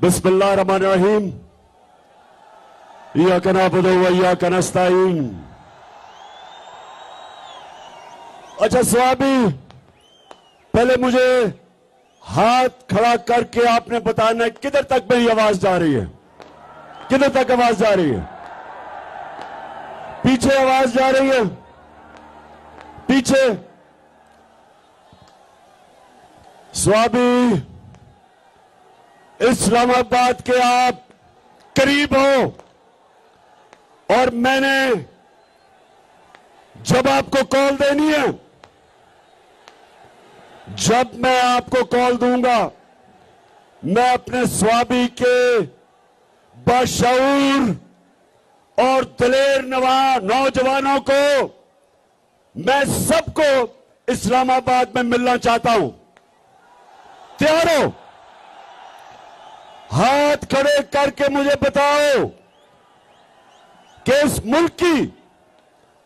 बिस्मिल्लाहिर्रहमानिर्रहीम। इय्याका नअबुदु व इय्याका नस्तईन। अच्छा स्वामी, पहले मुझे हाथ खड़ा करके आपने बताना है किधर तक मेरी आवाज जा रही है, किधर तक आवाज जा रही है। पीछे आवाज जा रही है, पीछे। स्वामी, इस्लामाबाद के आप करीब हो और मैंने जब आपको कॉल देनी है, जब मैं आपको कॉल दूंगा, मैं अपने स्वामी के बाशऊर और दलेर नौजवानों को, मैं सबको इस्लामाबाद में मिलना चाहता हूं। तैयार हो? हाथ खड़े करके मुझे बताओ कि इस मुल्क की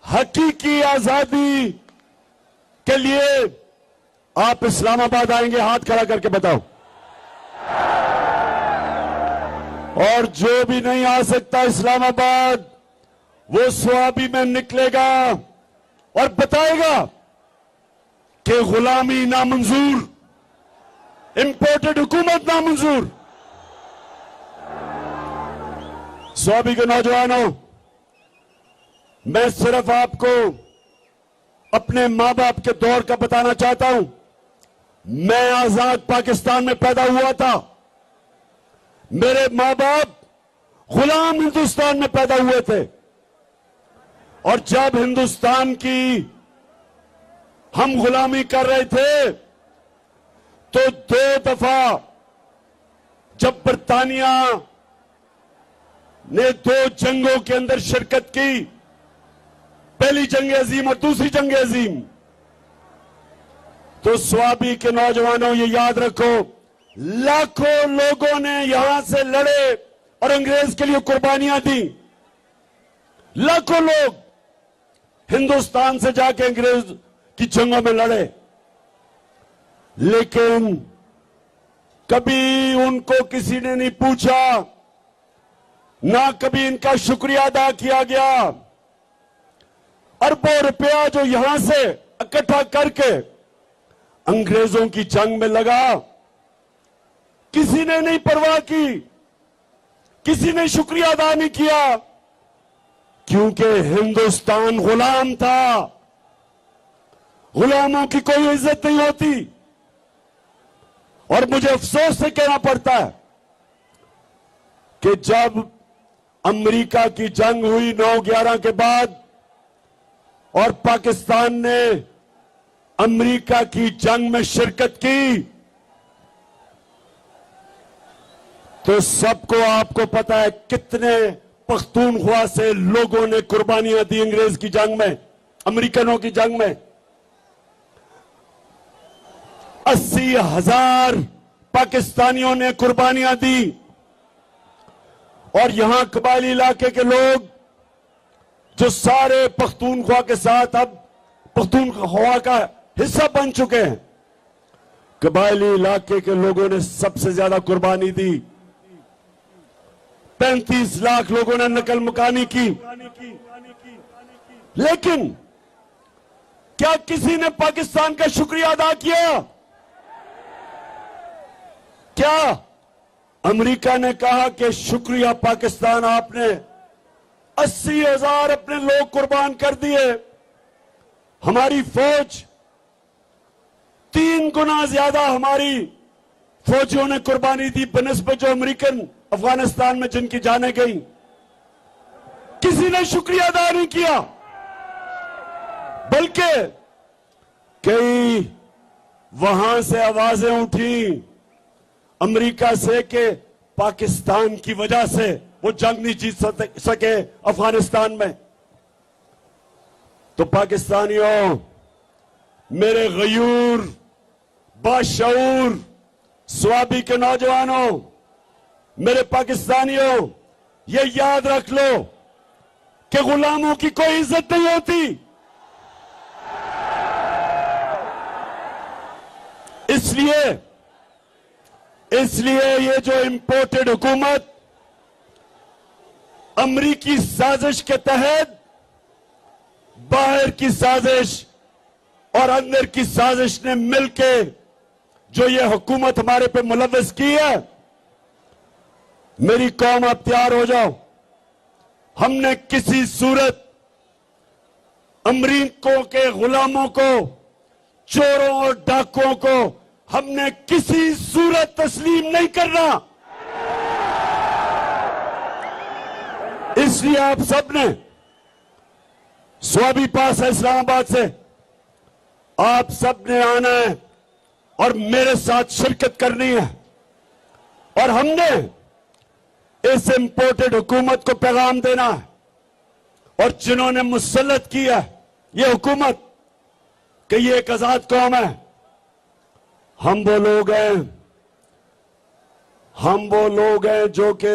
हकीकी आजादी के लिए आप इस्लामाबाद आएंगे? हाथ खड़ा करके बताओ। और जो भी नहीं आ सकता इस्लामाबाद, वो स्वाबी में निकलेगा और बताएगा कि गुलामी नामंजूर, इंपोर्टेड हुकूमत नामंजूर। स्वाबी के नौजवानों, मैं सिर्फ आपको अपने मां बाप के दौर का बताना चाहता हूं। मैं आजाद पाकिस्तान में पैदा हुआ था, मेरे मां बाप गुलाम हिंदुस्तान में पैदा हुए थे। और जब हिंदुस्तान की हम गुलामी कर रहे थे तो 2 दफा जब बरतानिया ने 2 जंगों के अंदर शिरकत की, पहली जंग अजीम और दूसरी जंग अजीम, तो स्वाबी के नौजवानों ये याद रखो, लाखों लोगों ने यहां से लड़े और अंग्रेज के लिए कुर्बानियां दी। लाखों लोग हिंदुस्तान से जाके अंग्रेज की जंगों में लड़े, लेकिन कभी उनको किसी ने नहीं पूछा, ना कभी इनका शुक्रिया अदा किया गया। अरबों रुपया जो यहां से इकट्ठा करके अंग्रेजों की जंग में लगा, किसी ने नहीं परवाह की, किसी ने शुक्रिया अदा नहीं किया, क्योंकि हिंदुस्तान गुलाम था। गुलामों की कोई इज्जत नहीं होती। और मुझे अफसोस से कहना पड़ता है कि जब अमेरिका की जंग हुई 9/11 के बाद और पाकिस्तान ने अमेरिका की जंग में शिरकत की, तो सबको आपको पता है कितने पख्तूनख्वा से लोगों ने कुर्बानियां दी अंग्रेज की जंग में, अमेरिकनों की जंग में। 80,000 पाकिस्तानियों ने कुर्बानियां दी। और यहां कबायली इलाके के लोग जो सारे पख्तूनख्वा के साथ अब पख्तूनख्वा का हिस्सा बन चुके हैं, कबायली इलाके के लोगों ने सबसे ज्यादा कुर्बानी दी। 35 लाख लोगों ने नकल मुकानी की। लेकिन क्या किसी ने पाकिस्तान का शुक्रिया अदा किया? क्या अमेरिका ने कहा कि शुक्रिया पाकिस्तान, आपने 80,000 अपने लोग कुर्बान कर दिए, हमारी फौज 3 गुना ज्यादा हमारी फौजियों ने कुर्बानी दी बनिस्बत जो अमेरिकन अफगानिस्तान में जिनकी जाने गई? किसी ने शुक्रिया अदा नहीं किया, बल्कि कई वहां से आवाजें उठी अमेरिका से कि पाकिस्तान की वजह से वो जंग नहीं जीत सके अफगानिस्तान में। तो पाकिस्तानियों, मेरे गयूर बाशऊर स्वाबी के नौजवानों, मेरे पाकिस्तानियों, ये याद रख लो कि गुलामों की कोई इज्जत नहीं होती। इसलिए इसलिए ये जो इंपोर्टेड हुकूमत अमरीकी साजिश के तहत बाहर की साजिश और अंदर की साजिश ने मिलके जो ये हुकूमत हमारे पे मुलव्वस की है, मेरी कौम आप तैयार हो जाओ। हमने किसी सूरत अमरीकों के गुलामों को, चोरों और डाकुओं को हमने किसी सूरत तस्लीम नहीं करना। इसलिए आप सबने स्वाबी पास है इस्लामाबाद से, आप सबने आना है और मेरे साथ शिरकत करनी है। और हमने इस इंपोर्टेड हुकूमत को पैगाम देना है, और जिन्होंने मुसल्लत किया ये हुकूमत कि ये एक आजाद कौम है, हम वो लोग हैं जो कि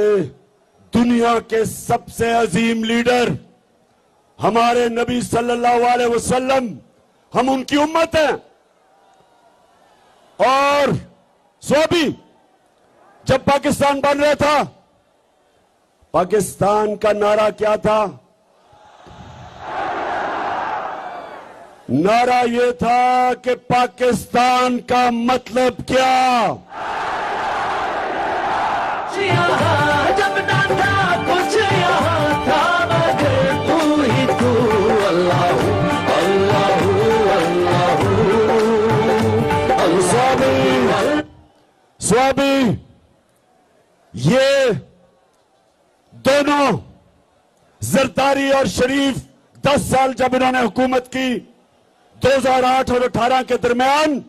दुनिया के सबसे अजीम लीडर हमारे नबी सल्लल्लाहु अलैहि वसल्लम, हम उनकी उम्मत हैं। और स्वाबी जब पाकिस्तान बन रहा था, पाकिस्तान का नारा क्या था? नारा यह था कि पाकिस्तान का मतलब क्या? जब ना था कुछ यहाँ था मगर तू ही तू, अल्लाह अल्लाह अल्लाह। स्वाबी ये दोनों जरदारी और शरीफ 10 साल जब इन्होंने हुकूमत की 2008 और 18 के दरमियान,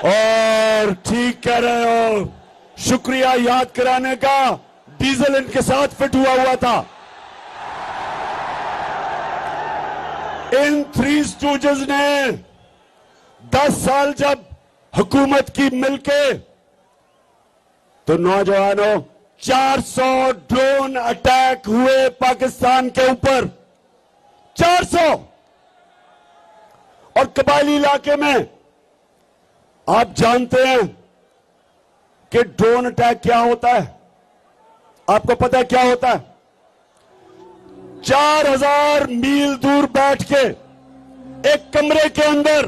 और ठीक कह रहे हो, शुक्रिया याद कराने का, डीजल इनके साथ फिट हुआ था। इन थ्री स्टूजेस ने 10 साल जब हुकूमत की मिलके, तो नौजवानों 400 ड्रोन अटैक हुए पाकिस्तान के ऊपर, 400। और कबायली इलाके में आप जानते हैं कि ड्रोन अटैक क्या होता है? आपको पता है क्या होता है? 4000 मील दूर बैठ के एक कमरे के अंदर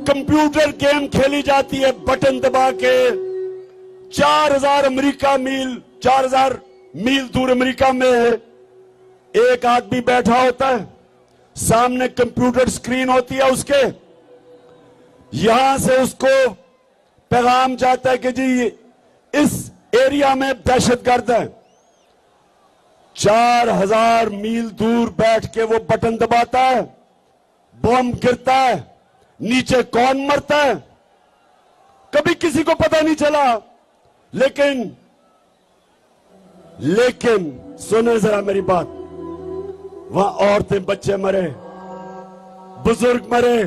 कंप्यूटर गेम खेली जाती है, बटन दबा के। 4000 मील दूर अमेरिका में एक आदमी बैठा होता है, सामने कंप्यूटर स्क्रीन होती है उसके, यहां से उसको पैगाम जाता है कि जी इस एरिया में दहशतगर्द है। 4000 मील दूर बैठ के वो बटन दबाता है, बम गिरता है, नीचे कौन मरता है कभी किसी को पता नहीं चला। लेकिन सुने जरा मेरी बात, वहां औरतें बच्चे मरे, बुजुर्ग मरे।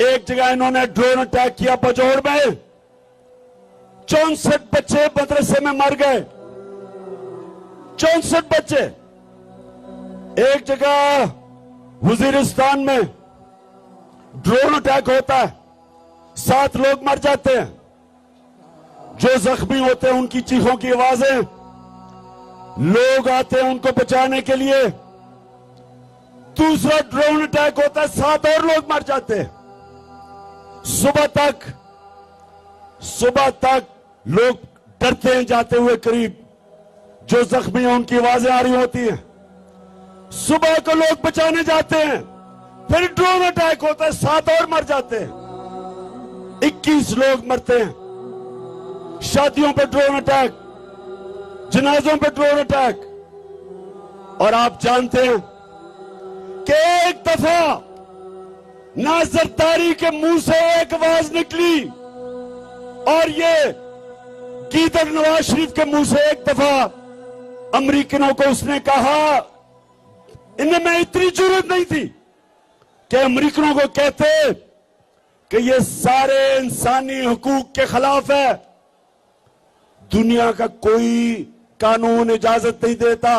एक जगह इन्होंने ड्रोन अटैक किया बजौड़ में, 64 बच्चे मदरसे में मर गए, 64 बच्चे। एक जगह वजीरिस्तान में ड्रोन अटैक होता है, 7 लोग मर जाते हैं। जो जख्मी होते हैं उनकी चीखों की आवाजें, लोग आते हैं उनको बचाने के लिए। दूसरा ड्रोन अटैक होता है, 7 और लोग मर जाते हैं। सुबह तक लोग डरते हैं जाते हुए करीब, जो जख्मी हैं उनकी आवाजें आ रही होती हैं। सुबह को लोग बचाने जाते हैं, फिर ड्रोन अटैक होता है, 7 और मर जाते हैं, 21 लोग मरते हैं। शादियों पे ड्रोन अटैक, जनाजों पे ड्रोन अटैक। और आप जानते हैं कि एक दफा ना जरदारी के मुंह से एक आवाज निकली, और ये गीदड़ नवाज शरीफ के मुंह से एक दफा अमरीकनों को उसने कहा, इन्हें में इतनी जरूरत नहीं थी कि अमरीकनों को कहते कि ये सारे इंसानी हुकूक के खिलाफ है। दुनिया का कोई कानून इजाजत नहीं देता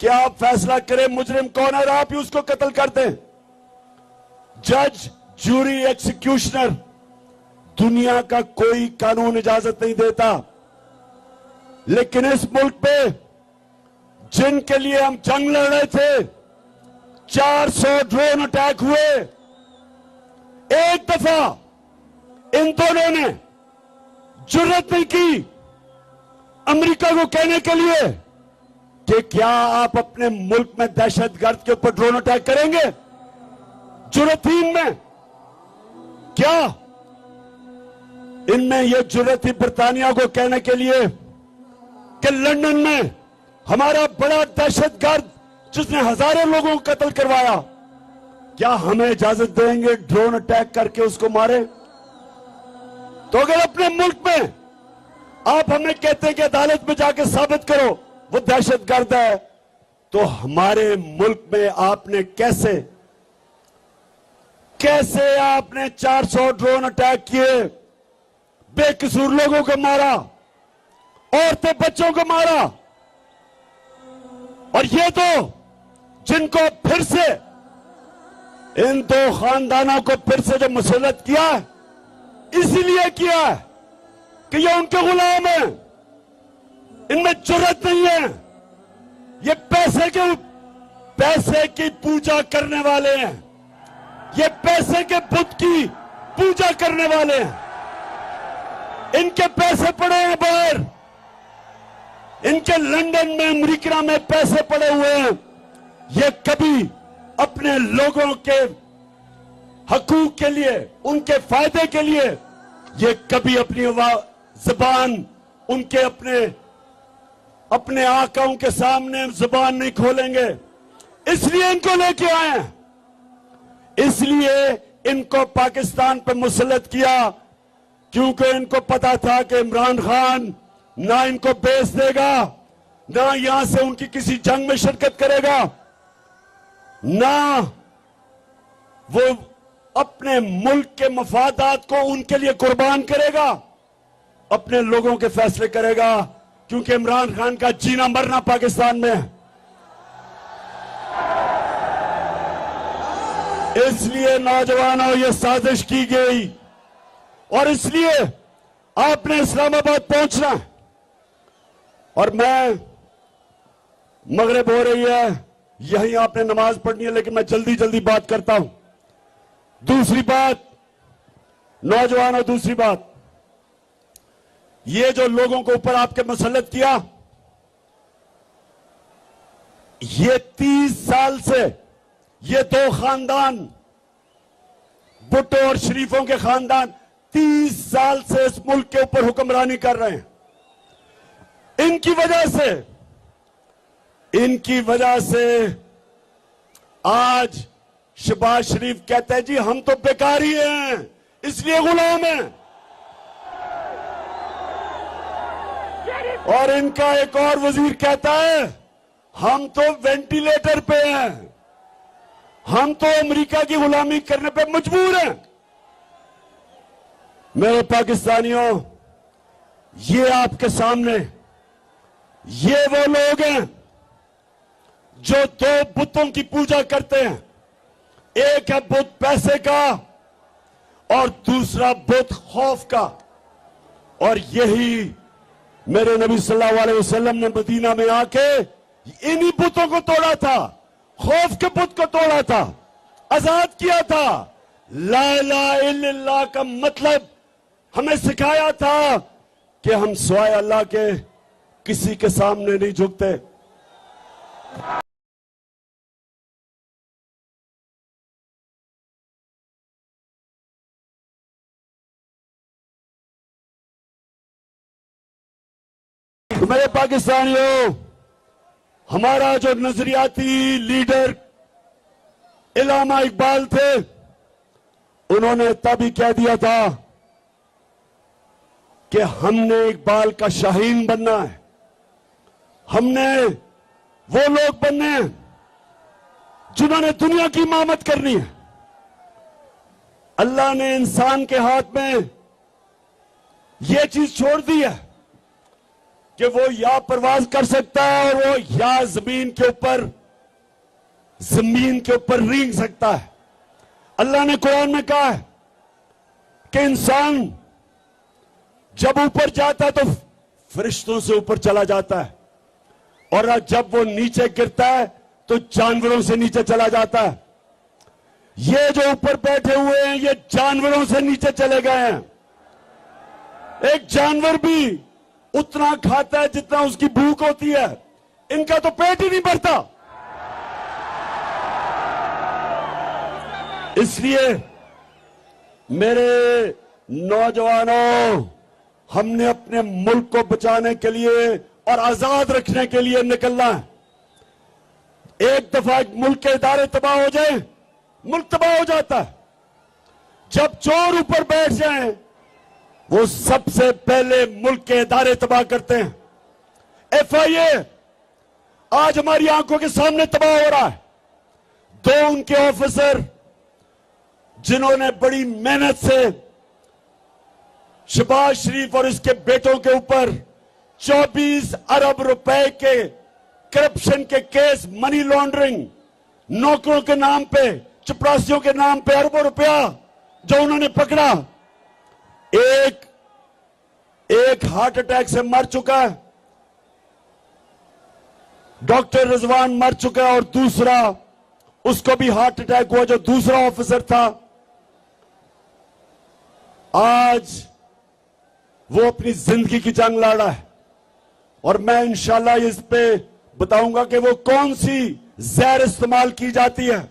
कि आप फैसला करें मुजरिम कौन है और आप ही उसको कत्ल कर दें। जज, जूरी, एक्सिक्यूशनर, दुनिया का कोई कानून इजाजत नहीं देता, लेकिन इस मुल्क पे जिनके लिए हम जंग लड़ रहे थे, 400 ड्रोन अटैक हुए, एक दफा इन दोनों ने जुर्रत नहीं की अमेरिका को कहने के लिए कि क्या आप अपने मुल्क में दहशतगर्द के ऊपर ड्रोन अटैक करेंगे। जुर्रत ही इनमें क्या? इनमें यह जुर्रत थी बरतानिया को कहने के लिए कि लंदन में हमारा बड़ा दहशतगर्द जिसने हजारों लोगों को कत्ल करवाया, क्या हमें इजाजत देंगे ड्रोन अटैक करके उसको मारे? तो अगर अपने मुल्क में आप हमें कहते हैं कि अदालत में जाके साबित करो वो दहशतगर्द है, तो हमारे मुल्क में आपने कैसे आपने 400 ड्रोन अटैक किए, बेकसूर लोगों को मारा, औरतें बच्चों को मारा, और ये तो जिनको फिर से इन दो खानदानों को फिर से जो मुसल्लत किया इसीलिए किया कि ये उनके गुलाम हैं, इनमें जुर्रत नहीं है, ये पैसे की पूजा करने वाले हैं, ये पैसे के बुत की पूजा करने वाले हैं, इनके पैसे पड़े हैं बाहर, इनके लंदन में अमेरिका में पैसे पड़े हुए हैं, ये कभी अपने लोगों के हकूक के लिए, उनके फायदे के लिए, ये कभी अपनी जुबान उनके अपने आकाओं के सामने जुबान नहीं खोलेंगे। इसलिए इनको लेके आए हैं, इसलिए इनको पाकिस्तान पर मुसल्लत किया, क्योंकि इनको पता था कि इमरान खान ना इनको बेच देगा, ना यहां से उनकी किसी जंग में शिरकत करेगा, ना वो अपने मुल्क के मफादात को उनके लिए कुर्बान करेगा, अपने लोगों के फैसले करेगा, क्योंकि इमरान खान का जीना मरना पाकिस्तान में है। इसलिए नौजवानों ये साजिश की गई और इसलिए आपने इस्लामाबाद पहुंचना है। और मैं मगरिब हो रही है, यहीं आपने नमाज पढ़नी है, लेकिन मैं जल्दी जल्दी बात करता हूं। दूसरी बात नौजवानों, दूसरी बात, ये जो लोगों को ऊपर आपके मुसल्लत किया, ये 30 साल से ये दो खानदान, भुट्टो और शरीफों के खानदान 30 साल से इस मुल्क के ऊपर हुक्मरानी कर रहे हैं। इनकी वजह से आज शहबाज शरीफ कहते हैं जी हम तो बेकारी हैं, इसलिए गुलाम हैं। और इनका एक और वजीर कहता है हम तो वेंटिलेटर पे हैं, हम तो अमेरिका की गुलामी करने पे मजबूर हैं। मेरे पाकिस्तानियों, ये आपके सामने ये वो लोग हैं जो दो बुतों की पूजा करते हैं, एक है बुत पैसे का और दूसरा बुत खौफ का। और यही मेरे नबी सल्लल्लाहु अलैहि वसल्लम ने मदीना में आके इन्हीं बुतों को तोड़ा था, खौफ के बुत को तोड़ा था, आजाद किया था। ला इलाहा इल्लल्लाह का मतलब हमें सिखाया था कि हम सिवाय अल्लाह के किसी के सामने नहीं झुकते। मेरे पाकिस्तानियों, हमारा जो नजरियाती लीडर इल्लामा इकबाल थे, उन्होंने तब ही कह दिया था कि हमने इकबाल का शाहीन बनना है, हमने वो लोग बनने हैं जिन्होंने दुनिया की इमामत करनी है। अल्लाह ने इंसान के हाथ में यह चीज छोड़ दी है कि वो या परवाज कर सकता है और वो या जमीन के ऊपर रेंग सकता है। अल्लाह ने कुरान में कहा है कि इंसान जब ऊपर जाता है तो फरिश्तों से ऊपर चला जाता है, और जब वो नीचे गिरता है तो जानवरों से नीचे चला जाता है। ये जो ऊपर बैठे हुए हैं ये जानवरों से नीचे चले गए हैं। एक जानवर भी उतना खाता है जितना उसकी भूख होती है, इनका तो पेट ही नहीं भरता। इसलिए मेरे नौजवानों, हमने अपने मुल्क को बचाने के लिए और आजाद रखने के लिए निकलना है। एक दफा मुल्क के इदारे तबाह हो जाए, मुल्क तबाह हो जाता है। जब चोर ऊपर बैठ जाएं, वो सबसे पहले मुल्क के इदारे तबाह करते हैं। FIA आज हमारी आंखों के सामने तबाह हो रहा है। 2 उनके ऑफिसर जिन्होंने बड़ी मेहनत से शहबाज शरीफ और इसके बेटों के ऊपर 24 अरब रुपए के करप्शन के केस, मनी लॉन्ड्रिंग, नौकरों के नाम पे, चपरासियों के नाम पे अरबों रुपया जो उन्होंने पकड़ा, एक हार्ट अटैक से मर चुका है, डॉक्टर रिजवान मर चुका है, और दूसरा उसको भी हार्ट अटैक हुआ जो दूसरा ऑफिसर था। आज वो अपनी जिंदगी की जंग लड़ रहा है, और मैं इंशाल्लाह इस पे बताऊंगा कि वो कौन सी जहर इस्तेमाल की जाती है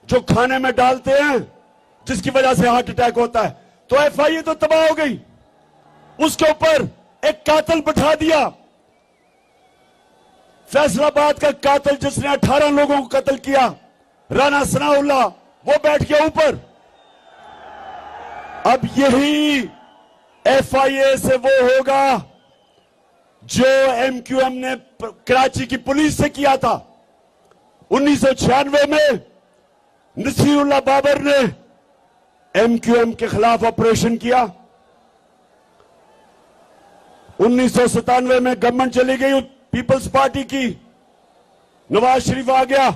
जो खाने में डालते हैं जिसकी वजह से हार्ट अटैक होता है। तो FIA तो तबाह हो गई, उसके ऊपर एक कातिल बैठा दिया। फैसलाबाद का कातिल जिसने 18 लोगों को कत्ल किया, राना सनाउल्लाह, वो बैठ गया ऊपर। अब यही FIA से वो होगा जो MQM ने कराची की पुलिस से किया था। 1996 में नसीरुल्लाह बाबर ने MQM के खिलाफ ऑपरेशन किया। 1997 में गवर्नमेंट चली गई पीपल्स पार्टी की, नवाज शरीफ आ गया,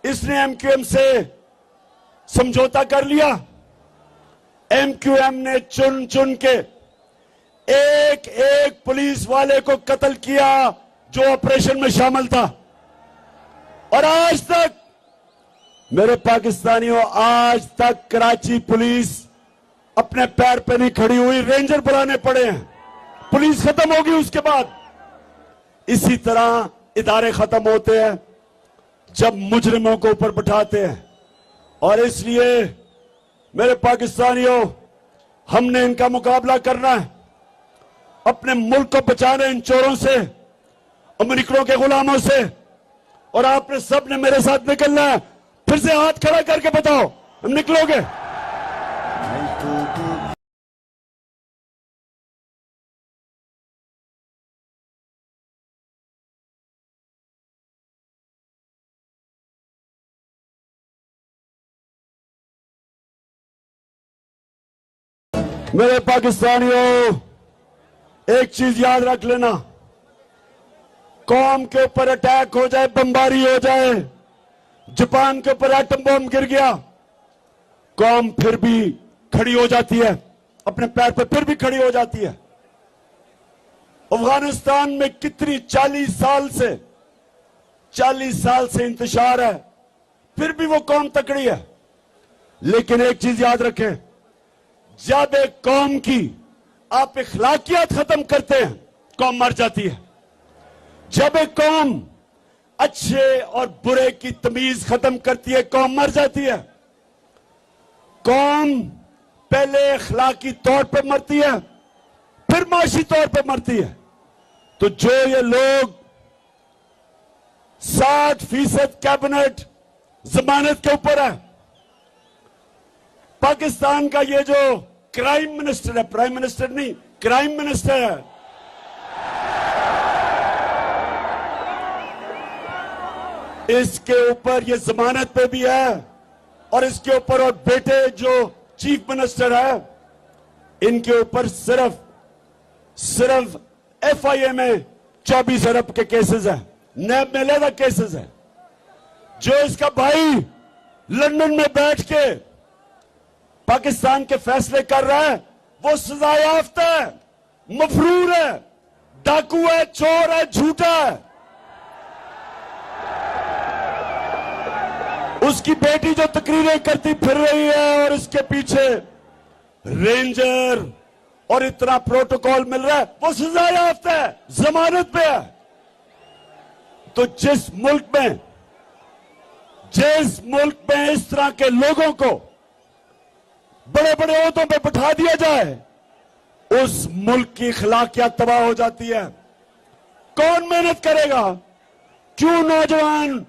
इसने MQM से समझौता कर लिया। MQM ने चुन चुन के एक एक पुलिस वाले को कत्ल किया जो ऑपरेशन में शामिल था। और आज तक मेरे पाकिस्तानियों, आज तक कराची पुलिस अपने पैर पे नहीं खड़ी हुई, रेंजर बुलाने पड़े हैं। पुलिस खत्म होगी उसके बाद। इसी तरह इदारे खत्म होते हैं जब मुजरिमों को ऊपर बिठाते हैं। और इसलिए मेरे पाकिस्तानियों, हमने इनका मुकाबला करना है, अपने मुल्क को बचाना इन चोरों से, अमेरिकनों के गुलामों से। और आपने सबने मेरे साथ निकलना है। फिर से हाथ खड़ा करके बताओ, हम निकलोगे? मेरे पाकिस्तानियों, एक चीज याद रख लेना, कौम के ऊपर अटैक हो जाए, बमबारी हो जाए, जापान के ऊपर एटम बम गिर गया, कौम फिर भी खड़ी हो जाती है, अपने पैर पर फिर भी खड़ी हो जाती है। अफगानिस्तान में कितनी 40 साल से इंतशार है, फिर भी वो कौम तकड़ी है। लेकिन एक चीज याद रखें, जब एक कौम की आप इखलाकियात खत्म करते हैं, कौम मर जाती है। जब एक कौम अच्छे और बुरे की तमीज खत्म करती है, कौम मर जाती है। कौम पहले इखलाकी तौर पर मरती है, फिर माशी तौर पर मरती है। तो जो ये लोग 60% कैबिनेट जमानत के ऊपर है, पाकिस्तान का ये जो क्राइम मिनिस्टर है, प्राइम मिनिस्टर नहीं, क्राइम मिनिस्टर है, इसके ऊपर ये जमानत पे भी है, और इसके ऊपर और बेटे जो चीफ मिनिस्टर है, इनके ऊपर सिर्फ FIA में 24 अरब के केसेस हैं, नैब में अलग केसेस हैं। जो इसका भाई लंदन में बैठ के पाकिस्तान के फैसले कर रहा है, वो सजा याफ्ता है, मफरूर है, डाकू है, चोर है, झूठा है। उसकी बेटी जो तकरीरें करती फिर रही है और इसके पीछे रेंजर और इतना प्रोटोकॉल मिल रहा है, वो सजा याफ्ता है, जमानत पे है। तो जिस मुल्क में इस तरह के लोगों को बड़े बड़े ओहदों पे बिठा दिया जाए, उस मुल्क की अखलाकियात तबाह हो जाती है। कौन मेहनत करेगा? क्यों नौजवान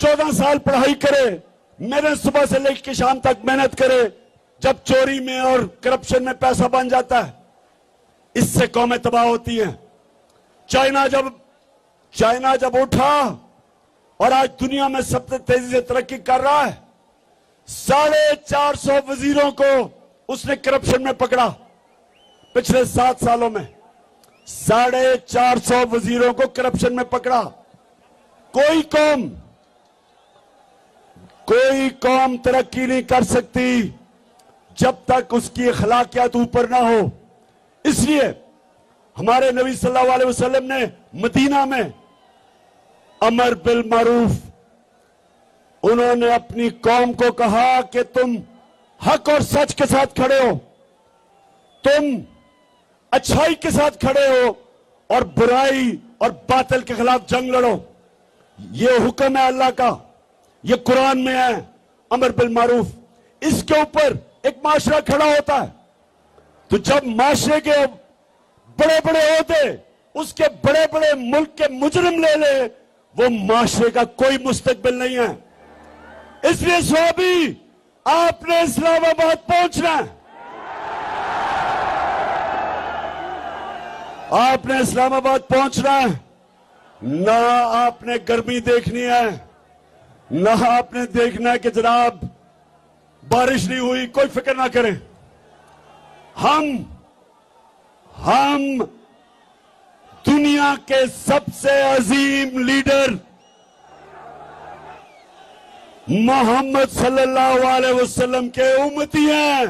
14 साल पढ़ाई करे, मेहनत सुबह से लेकर शाम तक मेहनत करे, जब चोरी में और करप्शन में पैसा बन जाता है, इससे कौमें तबाह होती हैं। चाइना जब उठा और आज दुनिया में सबसे तेजी से तरक्की कर रहा है, 450 वजीरों को उसने करप्शन में पकड़ा। पिछले 7 सालों में 450 वजीरों को करप्शन में पकड़ा। कोई कौम तरक्की नहीं कर सकती जब तक उसकी अखलाकियात ऊपर ना हो। इसलिए हमारे नबी सल्लल्लाहु अलैहि वसल्लम ने मदीना में अमर बिल मारूफ, उन्होंने अपनी कौम को कहा कि तुम हक और सच के साथ खड़े हो, तुम अच्छाई के साथ खड़े हो और बुराई और बातिल के खिलाफ जंग लड़ो। ये हुक्म है अल्लाह का, ये कुरान में है, अमर बिल मारूफ। इसके ऊपर एक माशरा खड़ा होता है। तो जब माशरे के बड़े बड़े ओहदे उसके बड़े बड़े मुल्क के मुजरिम ले, वो माशरे का कोई मुस्तकबिल नहीं है। इसलिए स्वाबी, आपने इस्लामाबाद पहुंचना है, आपने इस्लामाबाद पहुंचना है। ना आपने गर्मी देखनी है, ना आपने देखना है कि जनाब बारिश नहीं हुई, कोई फिक्र ना करें। हम दुनिया के सबसे अजीम लीडर मोहम्मद सल्लल्लाहु अलैहि वसल्लम के उम्मती हैं।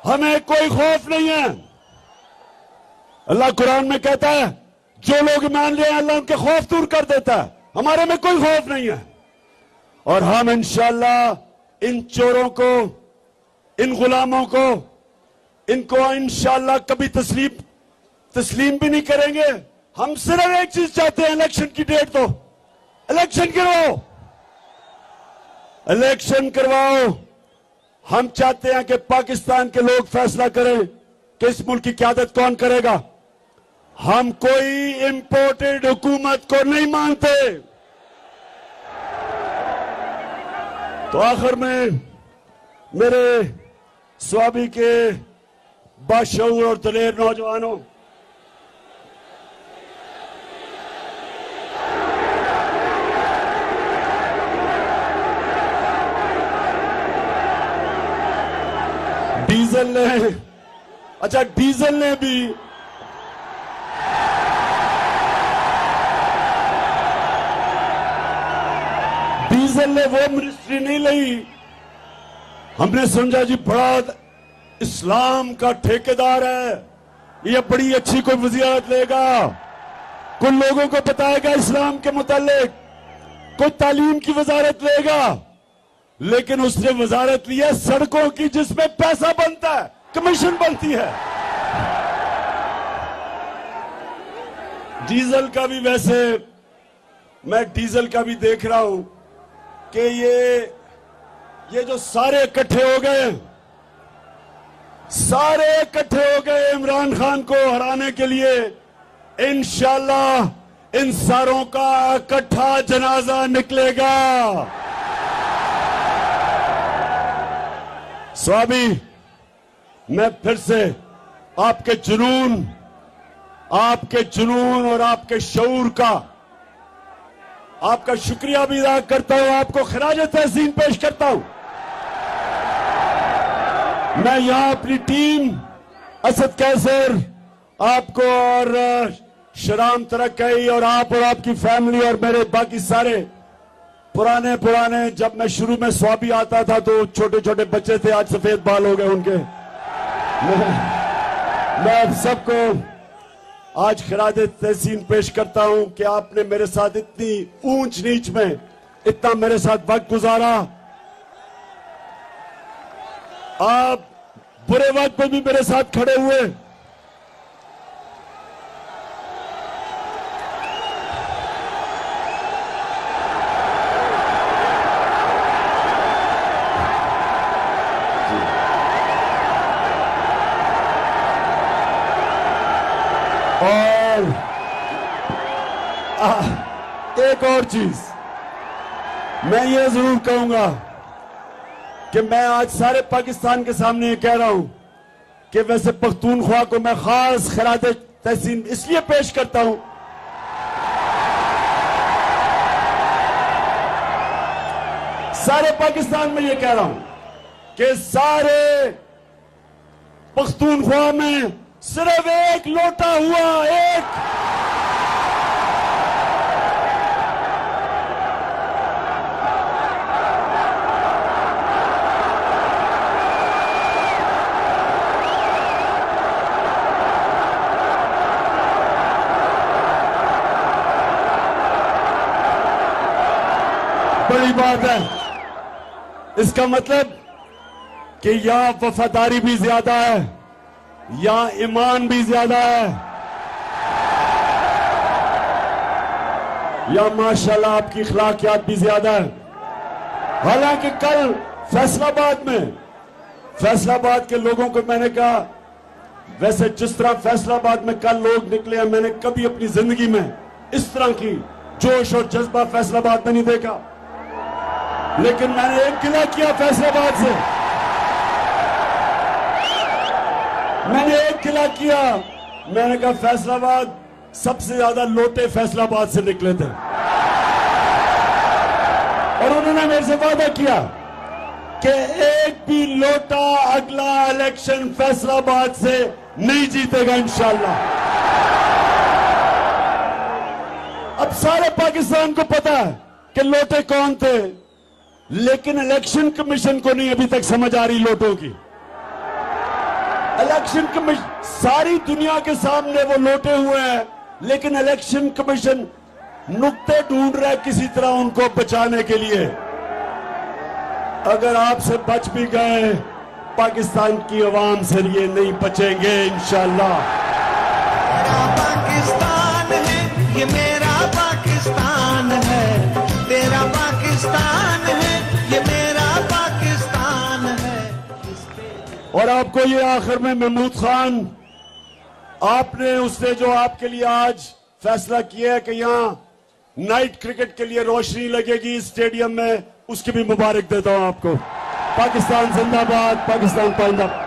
हमें कोई खौफ नहीं है। अल्लाह कुरान में कहता है, जो लोग मान ले अल्लाह उनके खौफ दूर कर देता है। हमारे में कोई खौफ नहीं है। और हम इंशाअल्लाह इन चोरों को, इन गुलामों को, इनको इंशाअल्लाह कभी तस्लीम भी नहीं करेंगे। हम सिर्फ एक चीज चाहते हैं, इलेक्शन की डेट दो, इलेक्शन करवाओ। हम चाहते हैं कि पाकिस्तान के लोग फैसला करें कि इस मुल्क की क़यादत कौन करेगा। हम कोई इंपोर्टेड हुकूमत को नहीं मानते। तो आखिर में मेरे स्वाबी के बाशऊर और दलेर नौजवानों, डीजल ने वो मिनिस्ट्री नहीं ली। हमने समझा जी बड़ा इस्लाम का ठेकेदार है, ये बड़ी अच्छी कोई वज़ीरत लेगा, कुछ लोगों को बताएगा इस्लाम के मुतालिक, कोई तालीम की वजारत लेगा। लेकिन उसने वजारत ली है सड़कों की, जिसमें पैसा बनता है, कमीशन बनती है। डीजल का भी, वैसे मैं डीजल का भी देख रहा हूं कि ये जो सारे इकट्ठे हो गए इमरान खान को हराने के लिए, इंशाअल्लाह इन सारों का इकट्ठा जनाजा निकलेगा। स्वामी, मैं फिर से आपके जुनून और आपके शऊर का आपका शुक्रिया भी अदा करता हूं, आपको खराज तहसीन पेश करता हूं। मैं यहां अपनी टीम, असद कैसर आपको और शराम तरक्की और आपकी फैमिली और मेरे बाकी सारे पुराने जब मैं शुरू में स्वाबी आता था तो छोटे छोटे बच्चे थे, आज सफेद बाल हो गए उनके। मैं आप सबको आज खिराज तहसीन पेश करता हूं कि आपने मेरे साथ इतनी ऊंच नीच में इतना मेरे साथ वक्त गुजारा। आप बुरे वक्त में भी मेरे साथ खड़े हुए। और एक और चीज मैं ये जरूर कहूंगा कि मैं आज सारे पाकिस्तान के सामने ये कह रहा हूं कि वैसे पख्तूनख्वा को मैं खास खिराज तहसीन इसलिए पेश करता हूं, सारे पाकिस्तान में ये कह रहा हूं कि सारे पख्तूनख्वा में सिर्फ एक लोटा हुआ, एक बड़ी बात है। इसका मतलब कि यहां वफादारी भी ज्यादा है, यहां ईमान भी ज्यादा है, या माशाल्लाह आपकी अखलाकियात भी ज्यादा है। हालांकि कल फैसलाबाद के लोगों को मैंने कहा, वैसे जिस तरह फैसलाबाद में कल लोग निकले हैं, मैंने कभी अपनी जिंदगी में इस तरह की जोश और जज्बा फैसलाबाद में नहीं देखा। लेकिन मैंने एक गिला किया फैसलाबाद से, मैंने एक गिला किया, मैंने कहा फैसलाबाद सबसे ज्यादा लोटे फैसलाबाद से निकले थे। और उन्होंने मेरे से वादा किया कि एक भी लोटा अगला इलेक्शन फैसलाबाद से नहीं जीतेगा इंशाल्लाह। अब सारे पाकिस्तान को पता है कि लोटे कौन थे, लेकिन इलेक्शन कमीशन को नहीं अभी तक समझ आ रही लोटों की। इलेक्शन कमीशन सारी दुनिया के सामने वो लोटे हुए हैं, लेकिन इलेक्शन कमीशन नुक्ते ढूंढ रहा है किसी तरह उनको बचाने के लिए। अगर आपसे बच भी गए, पाकिस्तान की आवाम से ये नहीं बचेंगे इंशाल्लाह। पाकिस्तान है ये, मेरा पाकिस्तान है, तेरा पाकिस्तान है ये, मेरा पाकिस्तान है। और आपको ये आखिर में महमूद खान, आपने उसने जो आपके लिए आज फैसला किया है कि यहां नाइट क्रिकेट के लिए रोशनी लगेगी स्टेडियम में, उसकी भी मुबारक देता हूं आपको। पाकिस्तान जिंदाबाद, पाकिस्तान पाइंदाबाद।